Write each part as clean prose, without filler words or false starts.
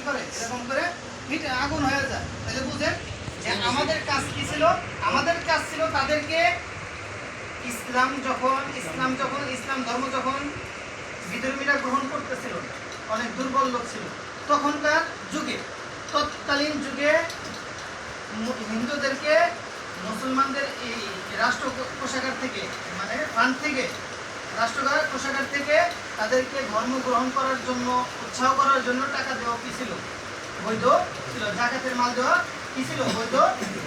করে এরকম করে হিটে আগুন হয়ে যায়। তাহলে বুঝেন যে আমাদের কাজ কি ছিল? আমাদের কাজ ছিল তাদেরকে ইসলাম ধর্ম যখন বিধর্মীরা গ্রহণ করতেছিল, অনেক দুর্বল লোক ছিল তখনকার যুগে, তৎকালীন যুগে হিন্দুদেরকে মুসলমানদের এই রাষ্ট্র কোষাগার থেকে, মানে ফান্ড থেকে, রাষ্ট্র কোষাগার থেকে তাদেরকে ধর্ম গ্রহণ করার জন্য উৎসাহ করার জন্য টাকা দেওয়া কি ছিল? বৈধ ছিল। জাকাতের মাল দেওয়া কি ছিল? বৈধ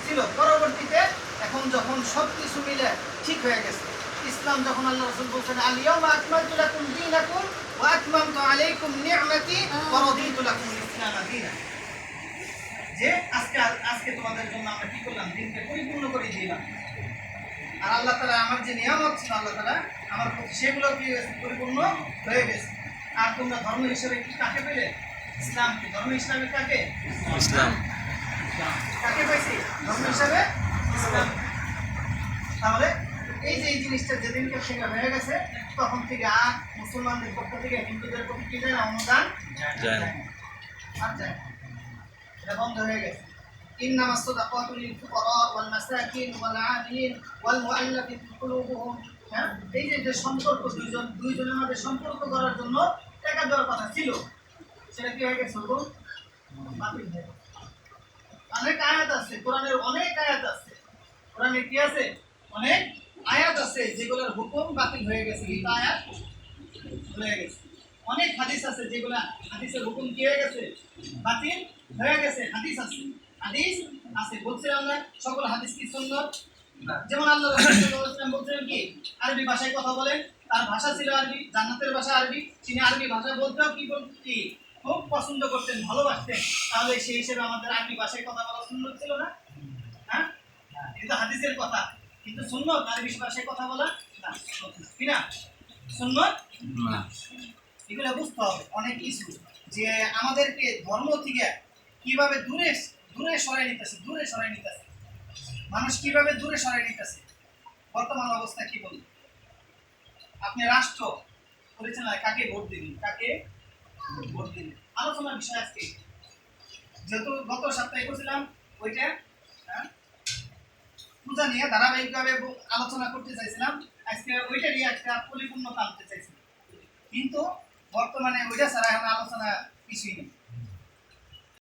ছিল। পরবর্তীতে এখন যখন সব কিছু মিলে ঠিক হয়ে গেছে, ইসলাম যখন আল্লাহ রাসূল বলেছেন আল-ইয়াওমা আকমালতু লাকুম দীনাকুম ওয়া আতমামতু আলাইকুম নি'মাতি ওয়া রাদিতু লাকুম ইসলাম দীনা, যে আজকে তোমাদের জন্য আমরা কি করলাম? দিনকে পরিপূর্ণ করে দিলাম। আর আল্লাহ তাআলা আমার যে নিয়ামত ছিল, আল্লাহ তাআলা আমার প্রতি সেগুলো কি পরিপূর্ণ হয়ে গেছে। আর তোমরা ধর্ম হিসেবে কি কাকে পেলে? ইসলামকে। ধর্ম হিসেবে কাকে? ইসলাম। কাকে পাইছি? ধর্ম হিসেবে ইসলাম। তাহলে এই যে এই জিনিসটা যেদিনকে থেকে হয়ে গেছে, তখন থেকে আর মুসলমানদের পক্ষ থেকে হিন্দুদের প্রতি কি যায় না? অনুদান যায় না। আর যায় না। এটা বন্ধ হয়ে গেছে। إنما الصدقات للفقراء والمساكين والعاملين والمؤلفة قلوبهم। হ্যাঁ, এই যে সম্পর্ক দুইজনের মধ্যে সম্পর্ক করার জন্য টাকা দেওয়ার কথা ছিল, সেটা কি হয়ে গেছে? বাতিল হয়ে গেছে। অনেক আয়াত আছে কোরআনের, অনেক আয়াত আছে কোরআনে, কি আছে? অনেক আয়াত আছে যেগুলোর হুকুম বাতিল হয়ে গেছে, কিন্তু আয়াত হয়ে গেছে। অনেক হাদিস আছে যেগুলা হাদিসের হুকুম কি হয়ে গেছে? বাতিল হয়ে গেছে। হাদিস আছে বলছিলাম না সকল হাদিস কি সুন্নাত? যেমন আল্লাহ রাসূল সাল্লাল্লাহু আলাইহি ওয়াসাল্লাম বলছেন কি, আরবি ভাষায় কথা বলেন, তার ভাষা ছিল আরবি, জান্নাতের ভাষা আরবি, তিনি আরবি ভাষা বলতেও কি খুব পছন্দ করতেন, ভালোবাসতেন। তাহলে সেই হিসেবে আমাদের আরবি ভাষায় কথা বলা সুন্নাত ছিল না? হ্যাঁ, কিন্তু হাদিসের কথা, কিন্তু সুন্নাত আরবি ভাষায় কথা বলা না, কি না? সুন্নাত না। এগুলো বুঝতে হবে অনেক কিছু, যে আমাদেরকে ধর্ম থেকে কিভাবে দূরে সরাই নিতেছে, মানুষ কিভাবে দূরে সরাই নিতেছে। বর্তমান অবস্থা কি বলি? আপনি রাষ্ট্র পরিচালনা কাকে ভোট দিবেন? আলোচনার বিষয় আজকে, যেহেতু গত সপ্তাহে করছিলাম ওইটা, পূজা নিয়ে ধারাবাহিকভাবে আলোচনা করতে চাইছিলাম, আজকে ওইটা নিয়ে একটা পরিপূর্ণতা আনতে চাইছিলাম, কিন্তু বর্তমানে ওইটা ছাড়া এখন আলোচনা কিছুই নেই।